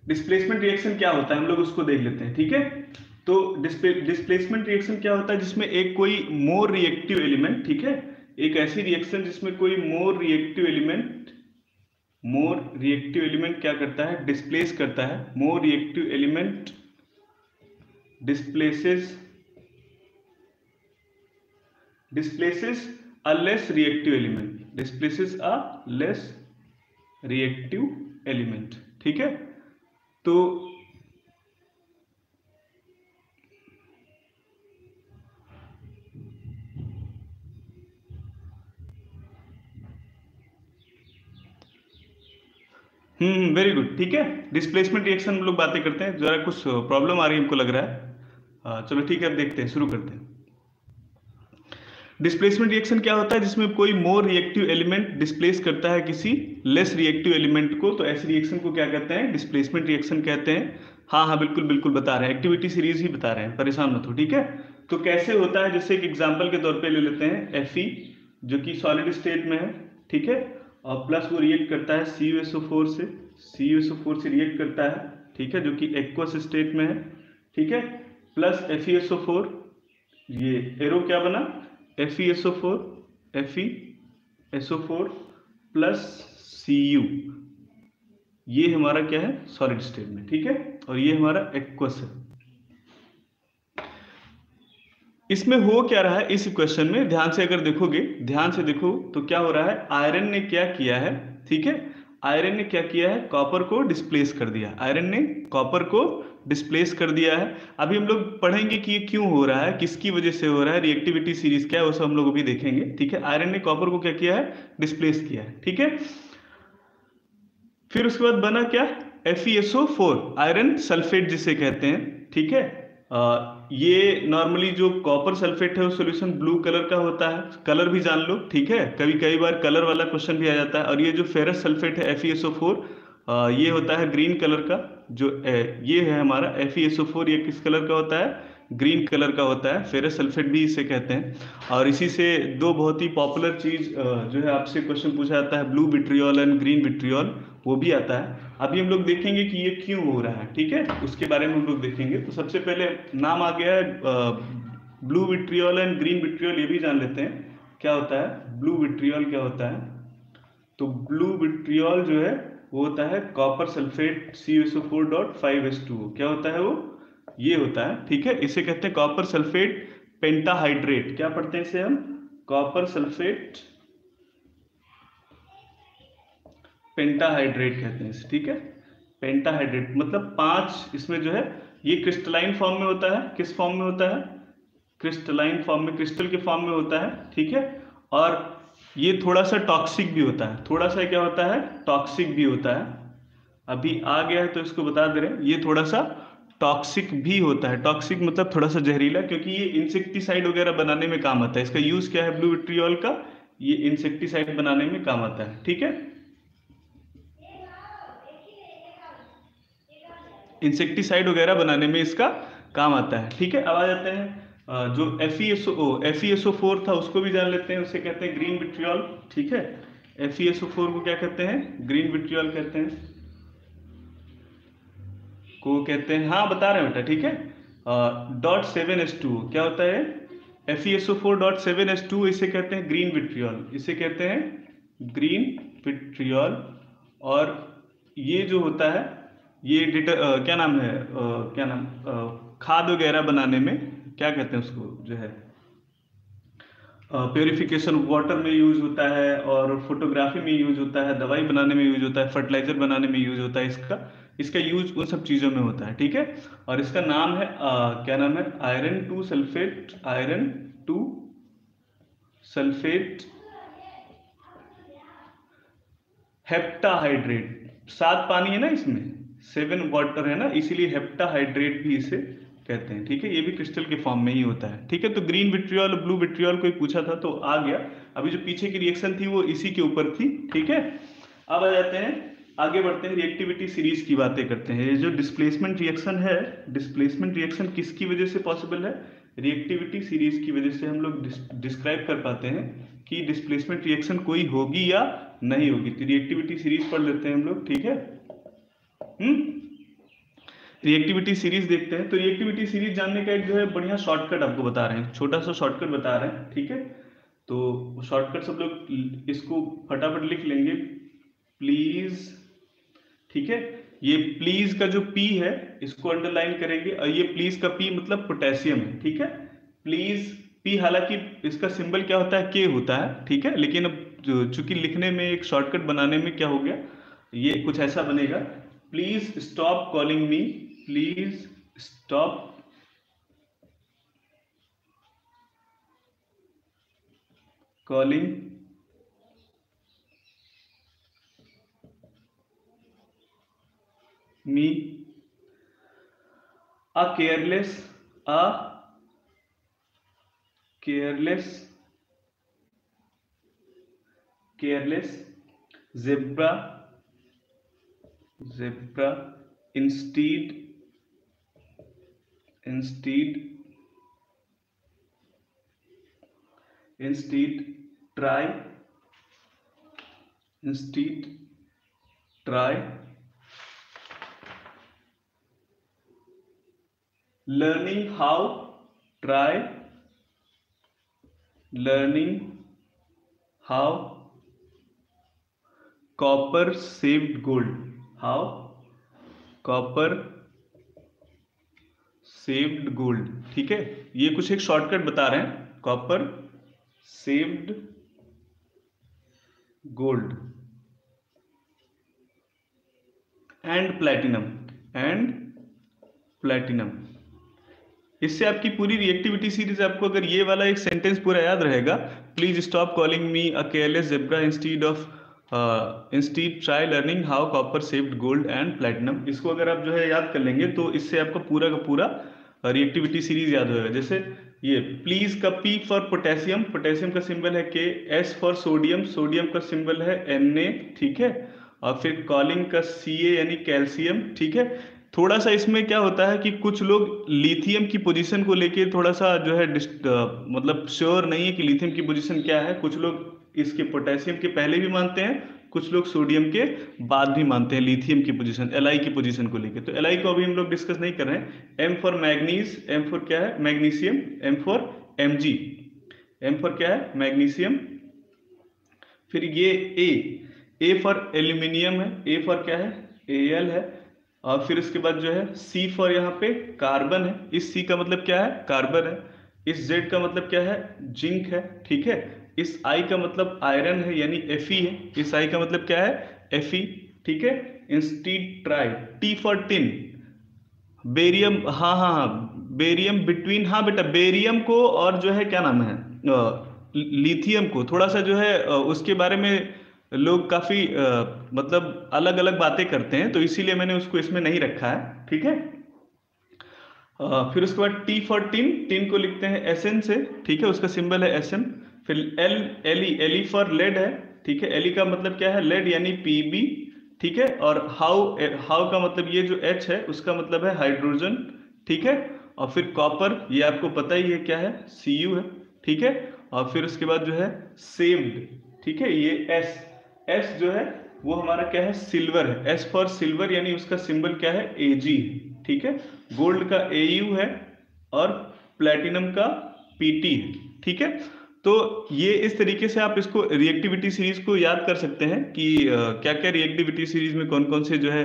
Displacement reaction क्या होता है हम लोग उसको देख लेते हैं, ठीक है। तो डिस्प्लेसमेंट रिएक्शन क्या होता है, जिसमें एक कोई मोर रिएक्टिव एलिमेंट, ठीक है, एक ऐसी रिएक्शन जिसमें कोई मोर रिएक्टिव एलिमेंट क्या करता है, डिस्प्लेस करता है, more reactive element displaces a less reactive element, ठीक है। तो वेरी गुड, ठीक है। डिस्प्लेसमेंट रिएक्शन हम लोग बातें करते हैं, जरा कुछ प्रॉब्लम आ रही है हमको लग रहा है। चलो ठीक है, अब देखते हैं, शुरू करते हैं। डिस्प्लेसमेंट रिएक्शन क्या होता है, जिसमें कोई मोर रिएक्टिव एलिमेंट डिस्प्लेस करता है किसी लेस रिएक्टिव एलिमेंट को, तो ऐसी रिएक्शन को क्या कहते हैं, डिस्प्लेसमेंट रिएक्शन कहते हैं। हाँ हाँ बिल्कुल बिल्कुल बता रहे हैं, एक्टिविटी सीरीज ही बता रहे हैं, परेशान मत हो, ठीक है। तो कैसे होता है, जैसे एक एग्जाम्पल के तौर पे ले लेते हैं Fe, जो कि सॉलिड स्टेट में है, ठीक है, और प्लस वो रिएक्ट करता है CuSO4 से रिएक्ट करता है, ठीक है, जो कि एक्वस स्टेट में है, ठीक है, प्लस FeSO4, ये एरो क्या बना, FeSO4 प्लस Cu, ये हमारा क्या है, सॉलिड स्टेट में, ठीक है, और ये हमारा एक्वस है। इसमें हो क्या रहा है, इस इक्वेशन में ध्यान से अगर देखोगे, ध्यान से देखो तो क्या हो रहा है, आयरन ने क्या किया है, ठीक है, आयरन ने क्या किया है, कॉपर को डिस्प्लेस कर दिया, आयरन ने कॉपर को डिस्प्लेस कर दिया है। अभी हम लोग पढ़ेंगे कि ये क्यों हो रहा है, किसकी वजह से हो रहा है, रिएक्टिविटी सीरीज क्या है, वो सब हम लोग अभी देखेंगे, ठीक है। आयरन ने कॉपर को क्या किया है, डिस्प्लेस किया है, ठीक है। फिर उसके बाद बना क्या, FeSO4, आयरन सल्फेट जिसे कहते हैं, ठीक है। ये नॉर्मली जो कॉपर सल्फेट है वो सॉल्यूशन ब्लू कलर का होता है, कलर भी जान लो, ठीक है, कभी कई बार कलर वाला क्वेश्चन भी आ जाता है। और ये जो फेरस सल्फेट है FeSO4, ये होता है ग्रीन कलर का, जो ये है हमारा FeSO4, ये किस कलर का होता है, ग्रीन कलर का होता है, फेरस सल्फेट भी इसे कहते हैं। और इसी से दो बहुत ही पॉपुलर चीज जो है आपसे क्वेश्चन पूछा जाता है, blue vitriol and green vitriol, वो भी आता है। अभी हम लोग देखेंगे कि ये क्यों हो रहा है, ठीक है, उसके बारे में हम लोग देखेंगे। तो सबसे पहले नाम आ गया है blue vitriol and green vitriol, ये भी जान लेते हैं क्या होता है, ब्लू विट्रियोल क्या होता है। तो ब्लू विट्रियोल जो है वो होता है कॉपर सल्फेट CuSO4.5H2O, क्या होता है वो, ये होता है, ठीक है, इसे कहते हैं कॉपर सल्फेट पेंटाहाइड्रेट, क्या पढ़ते हैं इसे हम, कॉपर सल्फेट पेंटाहाइड्रेट कहते हैं इसे, ठीक है। पेंटाहाइड्रेट मतलब 5, इसमें जो है ये क्रिस्टलाइन फॉर्म में होता है, किस फॉर्म में होता है, क्रिस्टलाइन फॉर्म में, क्रिस्टल के फॉर्म में होता है, ठीक है। और ये थोड़ा सा टॉक्सिक भी होता है, थोड़ा सा क्या होता है, टॉक्सिक भी होता है। अभी आ गया है तो इसको बता दे रहे हैं, ये थोड़ा सा टॉक्सिक भी होता है, टॉक्सिक मतलब थोड़ा सा जहरीला, क्योंकि ये इंसेक्टिसाइड वगैरह बनाने में काम आता है। इसका यूज क्या है ब्लू विट्रियोल का, ये इंसेक्टिसाइड बनाने में काम आता है, ठीक है, इंसेक्टिसाइड वगैरह बनाने में इसका काम आता है, ठीक है। अब आ जाते हैं जो FeSO4 था उसको भी जान लेते हैं, उसे कहते हैं ग्रीन विट्रियोल, ठीक है। FeSO4 को क्या कहते हैं, ग्रीन विट्रियोल कहते हैं, को कहते हैं, हाँ बता रहे हैं बेटा, ठीक है। .7H2 क्या होता है, FeSO4.7H2, इसे कहते हैं ग्रीन विट्रियोल, इसे कहते हैं ग्रीन विट्रियोल। और ये जो होता है, ये क्या नाम है, क्या नाम, खाद वगैरह बनाने में क्या कहते हैं उसको, जो है प्योरिफिकेशन वाटर में यूज होता है, और फोटोग्राफी में यूज होता है, दवाई बनाने में यूज होता है, फर्टिलाइजर बनाने में यूज होता है, इसका इसका यूज उन सब चीजों में होता है, ठीक है। और इसका नाम है क्या नाम है, आयरन टू सल्फेट हेप्टाहाइड्रेट, 7 पानी है ना इसमें, 7 वाटर है ना, इसीलिए हेप्टाहाइड्रेट भी इसे कहते हैं, ठीक है। ये भी क्रिस्टल के फॉर्म में ही होता है, ठीक है। तो ग्रीन विट्रियोल ब्लू विट्रियोल कोई पूछा था तो आ गया। अभी जो पीछे की रिएक्शन थी वो इसी के ऊपर थी, ठीक है। अब आ जाते हैं, आगे बढ़ते हैं, रिएक्टिविटी सीरीज की बातें करते हैं। ये जो डिस्प्लेसमेंट रिएक्शन है, डिस्प्लेसमेंट रिएक्शन किसकी वजह से पॉसिबल है, रिएक्टिविटी सीरीज की वजह से हम लोग डिस्क्राइब कर पाते हैं कि डिस्प्लेसमेंट रिएक्शन कोई होगी या नहीं होगी। तो रिएक्टिविटी सीरीज पढ़ लेते हैं हम लोग, ठीक है। रिएक्टिविटी सीरीज देखते हैं। तो रिएक्टिविटी सीरीज जानने का एक जो है बढ़िया शॉर्टकट आपको बता रहे हैं, छोटा सा शॉर्टकट बता रहे हैं, ठीक है। तो शॉर्टकट सब लोग इसको फटाफट लिख लेंगे, प्लीज, ठीक है। ये प्लीज का जो पी है इसको अंडरलाइन करेंगे, और ये प्लीज का पी मतलब पोटेशियम है, ठीक है। प्लीज पी, हालांकि इसका सिंबल क्या होता है, के होता है, ठीक है। लेकिन अब चूंकि लिखने में एक शॉर्टकट बनाने में क्या हो गया, ये कुछ ऐसा बनेगा, please stop calling me, please stop calling me a careless, a careless, careless zebra, zebra, instead, instead, instead try, instead try learning how, try learning how copper saved gold, how copper saved gold, ठीक है। ये कुछ एक shortcut बता रहे हैं, copper saved gold and platinum, and platinum. इससे आपकी पूरी रिएक्टिविटी सीरीज, आपको अगर ये वाला एक सेंटेंस पूरा याद रहेगा, please stop calling me a careless zebra instead of, instead try learning how copper saved gold and platinum, इसको अगर आप जो है याद कर लेंगे तो इससे आपका पूरा का पूरा रिएक्टिविटी सीरीज याद होगा। जैसे ये प्लीज का पी फॉर पोटेशियम, पोटेशियम का सिंबल है के, एस फॉर सोडियम, सोडियम का सिंबल है Na, ठीक है। और फिर कॉलिंग का Ca यानी कैल्शियम, ठीक है। थोड़ा सा इसमें क्या होता है कि कुछ लोग लिथियम की पोजीशन को लेके थोड़ा सा जो है मतलब श्योर नहीं है कि लिथियम की पोजीशन क्या है। कुछ लोग इसके पोटेशियम के पहले भी मानते हैं, कुछ लोग सोडियम के बाद भी मानते हैं लिथियम की पोजीशन, Li की पोजीशन को लेके। तो Li को अभी हम लोग डिस्कस नहीं कर रहे हैं। M for manganese, M for क्या है, magnesium, M for Mg, M for क्या है, मैग्नीशियम। फिर ये A फॉर एल्यूमिनियम है, A फॉर क्या है, Al है। और फिर उसके बाद जो है C फॉर यहाँ पे कार्बन है, इस C का मतलब क्या है, कार्बन है। इस Z का मतलब क्या है, जिंक है, ठीक है। इस I का मतलब आयरन है यानी Fe है, इस I का मतलब क्या है, Fe, ठीक है। Instead try, T for tin, barium, हाँ हाँ हाँ, बेरियम बिटवीन, हाँ बेटा, बेरियम को और जो है क्या नाम है, लिथियम को थोड़ा सा जो है उसके बारे में लोग काफी मतलब अलग अलग बातें करते हैं, तो इसीलिए मैंने उसको इसमें नहीं रखा है, ठीक है। फिर उसके बाद टी फॉर टिन, टिन को लिखते हैं Sn से, ठीक है, उसका सिंबल है Sn। फिर एली फॉर लेड है, ठीक है, एली का मतलब क्या है, लेड यानी Pb, ठीक है। और हाउ, हाउ का मतलब ये जो H है उसका मतलब है हाइड्रोजन, ठीक है। और फिर कॉपर, ये आपको पता ही है क्या है, Cu है, ठीक है। और फिर उसके बाद जो है सेव्ड, ठीक है, ये एस जो है वो हमारा क्या है, सिल्वर है, एस फॉर सिल्वर यानी उसका सिंबल क्या है, Ag, ठीक है। गोल्ड का Au है और प्लेटिनम का Pt है, ठीक है। तो ये इस तरीके से आप इसको रिएक्टिविटी सीरीज को याद कर सकते हैं कि क्या क्या रिएक्टिविटी सीरीज में कौन कौन से जो है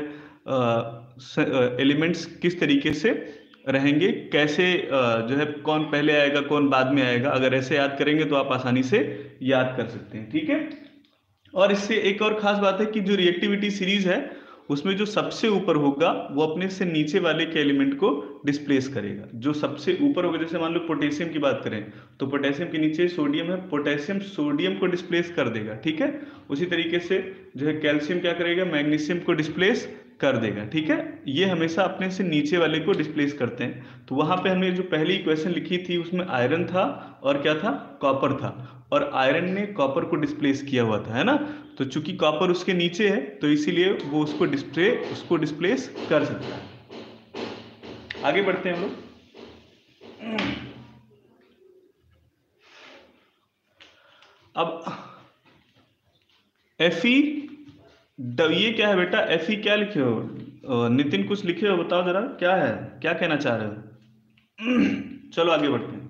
एलिमेंट्स किस तरीके से रहेंगे, कैसे जो है कौन पहले आएगा कौन बाद में आएगा। अगर ऐसे याद करेंगे तो आप आसानी से याद कर सकते हैं, ठीक है। और इससे एक और खास बात है कि जो रिएक्टिविटी सीरीज है उसमें जो सबसे ऊपर होगा वो अपने से नीचे वाले के एलिमेंट को डिस्प्लेस करेगा। जो सबसे ऊपर होगा, जैसे मान लो पोटेशियम की बात करें तो पोटेशियम के नीचे सोडियम है, पोटेशियम सोडियम को डिस्प्लेस कर देगा, ठीक है। उसी तरीके से जो है कैल्शियम क्या करेगा, मैग्नीशियम को डिस्प्लेस कर देगा, ठीक है। ये हमेशा अपने से नीचे वाले को डिस्प्लेस करते हैं। तो वहां पे हमने जो पहली इक्वेशन लिखी थी उसमें आयरन था और क्या था, कॉपर था, और आयरन ने कॉपर को डिस्प्लेस किया हुआ था, है ना। तो चूंकि कॉपर उसके नीचे है तो इसीलिए वो उसको डिस्प्लेस कर सकता है। आगे बढ़ते हैं हम लोग। अब Fe, ये क्या है बेटा, Fe क्या लिखे हो, नितिन कुछ लिखे हो, बताओ जरा क्या है, क्या कहना चाह रहे हो? चलो आगे बढ़ते हैं।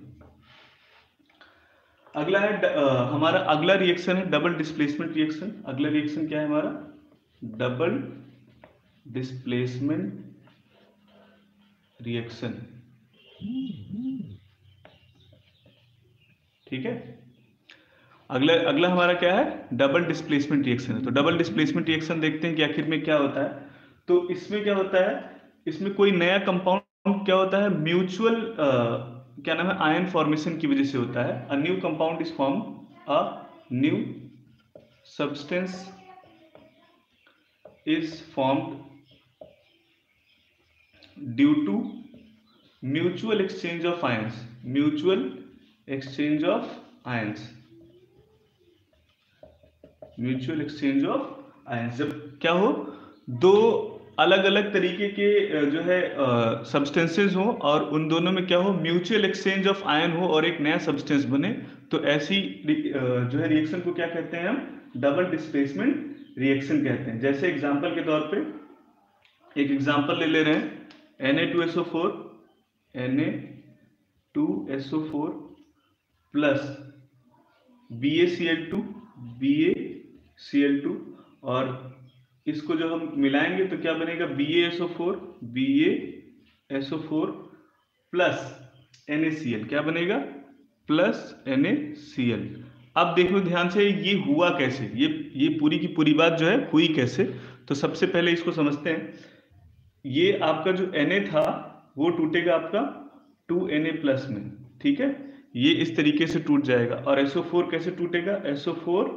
अगला है हमारा अगला रिएक्शन है डबल डिस्प्लेसमेंट रिएक्शन। अगला रिएक्शन क्या है हमारा? Double displacement reaction. ठीक है, अगला अगला हमारा क्या है? डबल डिस्प्लेसमेंट रिएक्शन है। तो डबल डिस्प्लेसमेंट रिएक्शन देखते हैं कि आखिर में क्या होता है। तो इसमें क्या होता है, इसमें कोई नया कंपाउंड क्या होता है, म्यूचुअल क्या नाम है, आयन फॉर्मेशन की वजह से होता है। A new compound is form, a new substance is formed due to mutual exchange of ions. Mutual exchange of ions, mutual exchange of ions. जब क्या हो, दो अलग अलग तरीके के जो है सब्सटेंसेस हो और उन दोनों में क्या हो, म्यूचुअल एक्सचेंज ऑफ आयन हो और एक नया सब्सटेंस बने, तो ऐसी जो है रिएक्शन को क्या कहते हैं हम? डबल डिस्प्लेसमेंट रिएक्शन कहते हैं। जैसे एग्जांपल के तौर पे एक एग्जांपल ले ले रहे हैं, Na2SO4 Na2SO4 plus BaCl2 BaCl2, और इसको जो हम मिलाएंगे तो क्या बनेगा? BaSO4 BaSO4 प्लस NaCl, क्या बनेगा? Plus NaCl। अब देखो ध्यान से, ये हुआ कैसे, ये पूरी की पूरी बात जो है हुई कैसे। तो सबसे पहले इसको समझते हैं। ये आपका जो Na था वो टूटेगा आपका 2Na प्लस में, ठीक है, ये इस तरीके से टूट जाएगा। और SO4 कैसे टूटेगा? SO4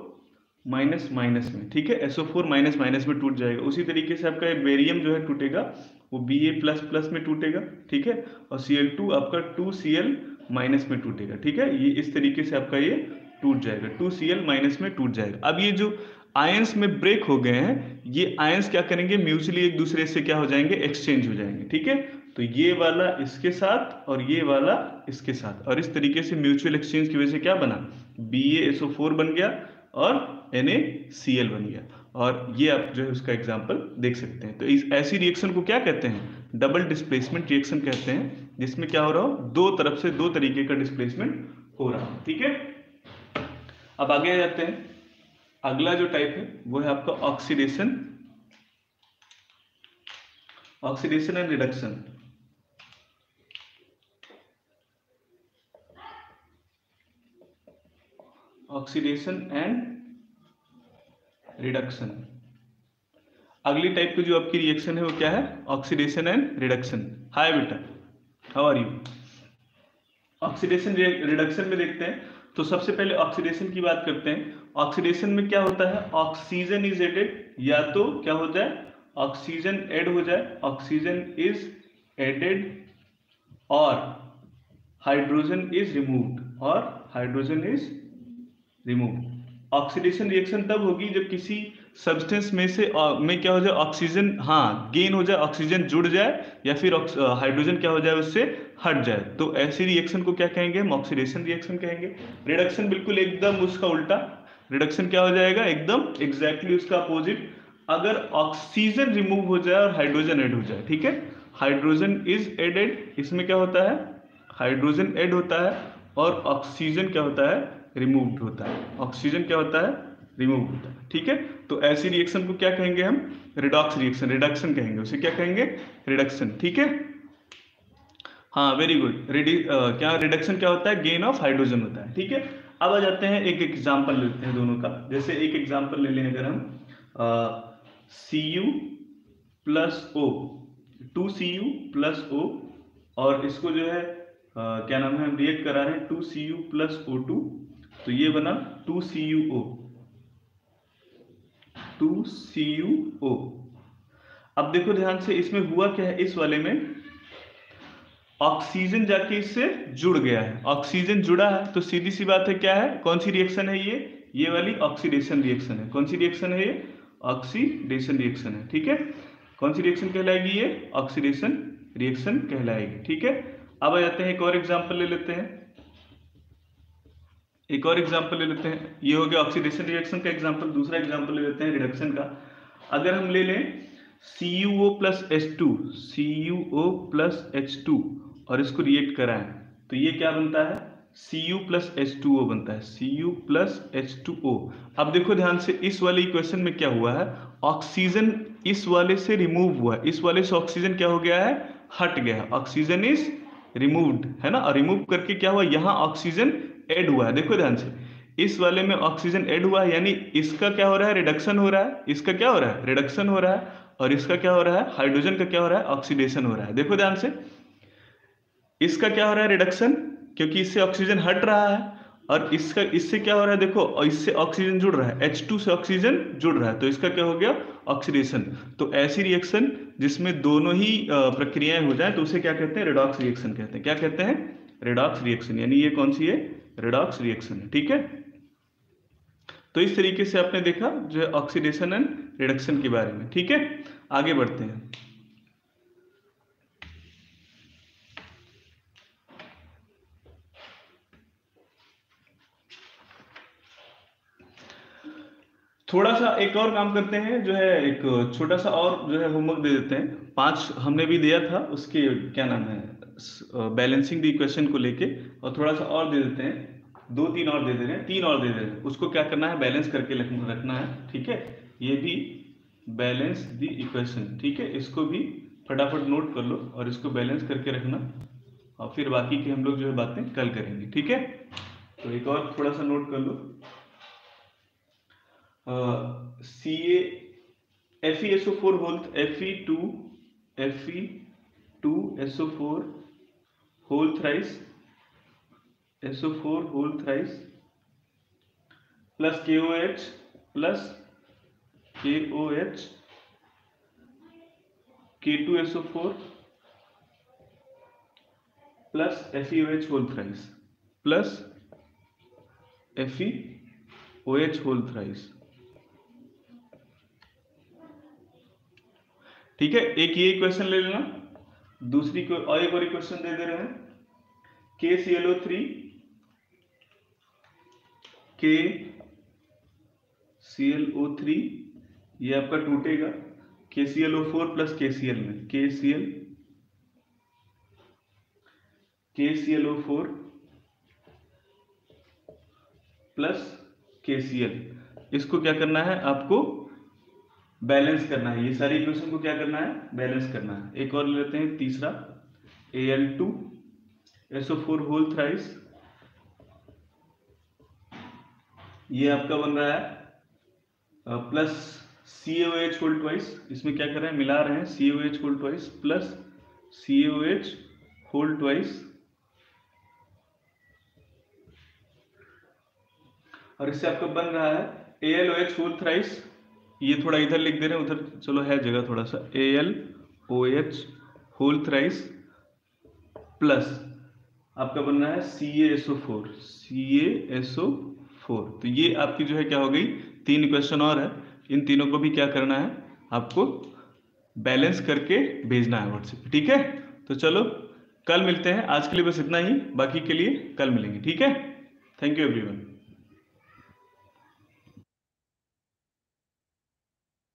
माइनस माइनस में, ठीक है, SO4 माइनस माइनस में टूट जाएगा। उसी तरीके से आपका बेरियम जो है टूटेगा, वो Ba प्लस प्लस में टूटेगा, ठीक है, और Cl2 आपका 2Cl माइनस में टूटेगा, ठीक है, ये इस तरीके से आपका ये टूट जाएगा, 2Cl माइनस में टूट जाएगा। अब ये जो आयंस में ब्रेक हो गए हैं, ये आयंस क्या करेंगे, म्यूचुअली एक दूसरे से क्या हो जाएंगे, एक्सचेंज हो जाएंगे, ठीक है। तो ये वाला इसके साथ और ये वाला इसके साथ, और इस तरीके से म्यूचुअल एक्सचेंज की वजह से क्या बना, BaSO4 बन गया और NaCl बन गया। और ये आप जो है उसका एग्जांपल देख सकते हैं। तो इस ऐसी रिएक्शन को क्या कहते हैं? डबल डिस्प्लेसमेंट रिएक्शन कहते हैं, जिसमें क्या हो रहा हो, दो तरफ से दो तरीके का डिस्प्लेसमेंट हो रहा है, ठीक है। अब आगे आ जाते हैं। अगला जो टाइप है वो है आपका oxidation, oxidation and reduction. Oxidation and reduction, अगली टाइप की जो आपकी रिएक्शन है वो क्या है? Oxidation and reduction. हाय बेटा, how are you? Oxidation reduction में देखते हैं। तो सबसे पहले ऑक्सीडेशन की बात करते हैं। ऑक्सीडेशन में क्या होता है, ऑक्सीजन इज एडेड, या तो क्या हो जाए, ऑक्सीजन ऐड हो जाए, ऑक्सीजन इज एडेड, और हाइड्रोजन इज रिमूव्ड, और hydrogen is removed. Oxidation reaction तब होगी जब किसी सब्सटेंस में से में क्या हो जाए, ऑक्सीजन हाँ गेन हो जाए, ऑक्सीजन जुड़ जाए, या फिर हाइड्रोजन क्या हो जाए उससे हट जाए। तो ऐसी रिएक्शन को क्या कहेंगे हम? ऑक्सीडेशन रिएक्शन कहेंगे। रिडक्शन बिल्कुल एकदम उसका उल्टा, रिडक्शन क्या हो जाएगा, एकदम एग्जैक्टली उसका अपोजिट। अगर ऑक्सीजन रिमूव हो जाए और हाइड्रोजन ऐड हो जाए, ठीक है, हाइड्रोजन इज एडेड, इसमें क्या होता है, हाइड्रोजन ऐड होता है और ऑक्सीजन क्या होता है, रिमूव्ड होता है। ऑक्सीजन क्या होता है, रिमूव होता है, ठीक है। तो ऐसी रिएक्शन को क्या कहेंगे हम? रिडॉक्स रिएक्शन, रिडक्शन कहेंगे उसे, क्या कहेंगे, रिडक्शन, ठीक है। हाँ वेरी गुड, क्या रिडक्शन क्या होता है, गेन ऑफ हाइड्रोजन होता है, ठीक है। अब आ जाते हैं, एक एग्जांपल लेते हैं दोनों का। जैसे एक एग्जांपल ले लें अगर हम, Cu plus O, 2Cu plus O, और इसको जो है क्या नाम है, हम रिएक्ट करा रहे हैं 2Cu प्लस O2, तो ये बना 2CuO, 2CuO। अब देखो ध्यान से, इसमें हुआ क्या है, इस वाले में ऑक्सीजन जाके इससे जुड़ गया है, ऑक्सीजन जुड़ा है, तो सीधी सी बात है क्या है, कौन सी रिएक्शन है ये वाली ऑक्सीडेशन रिएक्शन है। कौन सी रिएक्शन है ये? ऑक्सीडेशन रिएक्शन है, ठीक है। कौन सी रिएक्शन कहलाएगी ये? ऑक्सीडेशन रिएक्शन कहलाएगी, ठीक है। अब आ जाते हैं, एक और एग्जांपल ले लेते हैं, एक और एग्जांपल ले लेते हैं। ये हो गया ऑक्सीडेशन रिएक्शन का एग्जांपल। दूसरा एग्जांपल ले लेते हैं रिडक्शन का। अगर हम ले लें CuO plus H2, CuO plus H2 और इसको रिएक्ट कराएं तो ये क्या बनता है, Cu प्लस H2O बनता है, Cu प्लस H2O। अब देखो ध्यान से, इस वाले इक्वेशन में क्या हुआ है, ऑक्सीजन इस वाले से रिमूव हुआ है, इस वाले से ऑक्सीजन क्या हो गया है, हट गया है, ऑक्सीजन इज रिमूव्ड, है ना। और रिमूव करके क्या हुआ, यहाँ ऑक्सीजन ऐड हुआ है। देखो ध्यान से, इस वाले में ऑक्सीजन ऐड हुआ है, यानी इसका क्या हो रहा है, रिडक्शन हो रहा है, इसका क्या हो रहा है, रिडक्शन हो रहा है, और इसका क्या हो रहा है, हाइड्रोजन का क्या हो रहा है, ऑक्सीडेशन हो रहा है। देखो ध्यान से, इसका क्या हो रहा है, रिडक्शन, क्योंकि इससे ऑक्सीजन हट रहा है, और इसका इससे क्या हो रहा है, देखो, और इससे ऑक्सीजन जुड़ रहा है, H2 से ऑक्सीजन जुड़ रहा है, तो इसका क्या हो गया, ऑक्सीडेशन। तो ऐसी रिएक्शन जिसमें दोनों ही प्रक्रियाएं हो जाए तो उसे क्या कहते हैं, रिडॉक्स रिएक्शन कहते हैं। क्या कहते हैं, रिडॉक्स रिएक्शन, यानी ये कौन सी है, रिडॉक्स रिएक्शन है, ठीक है। तो इस तरीके से आपने देखा जो है ऑक्सीडेशन एंड रिडक्शन के बारे में, ठीक है। आगे बढ़ते हैं। थोड़ा सा एक और काम करते हैं, जो है एक छोटा सा और जो है होमवर्क दे देते हैं। 5 हमने भी दिया था, उसके क्या नाम है, बैलेंसिंग द इक्वेशन को लेके, और थोड़ा सा और दे देते हैं, 2-3 और दे दे रहे हैं, 3 और दे दे रहे हैं। उसको क्या करना है, बैलेंस करके रखना है, ठीक है। ये भी बैलेंस द इक्वेशन, ठीक है। इसको भी फटाफट नोट कर लो और इसको बैलेंस करके रखना, और फिर बाकी की हम लोग जो है बातें कल करेंगे, ठीक है। तो एक और थोड़ा सा नोट कर लो, FeSO4 whole, Fe2SO4 whole thrice, SO4 whole thrice plus KOH K2SO4 plus FeOH whole thrice plus FeOH whole thrice, ठीक है। एक ये इक्वेशन ले लेना, दूसरी को और एक और इक्वेशन दे दे रहे हैं, KClO3 ये आपका टूटेगा KClO4 प्लस KCl में, KClO4 प्लस KCl, इसको क्या करना है, आपको बैलेंस करना है। ये सारी इक्वेशन को क्या करना है, बैलेंस करना है। एक और लेते हैं, तीसरा Al2SO4 होल थ्राइस, ये आपका बन रहा है प्लस CaOH होल ट्वाइस, इसमें क्या कर रहे हैं, मिला रहे हैं, CaOH whole twice plus CaOH whole twice, और इससे आपका बन रहा है AlOH होल थ्राइस। ये थोड़ा इधर लिख दे रहे हैं, उधर चलो है जगह थोड़ा सा, AlOH होल थ्राइस प्लस आपका बन रहा है CaSO4, तो ये आपकी जो है क्या हो गई, 3 इक्वेशन और है। इन तीनों को भी क्या करना है, आपको बैलेंस करके भेजना है व्हाट्सएप, ठीक है। तो चलो कल मिलते हैं, आज के लिए बस इतना ही, बाकी के लिए कल मिलेंगे, ठीक है। Thank you everyone.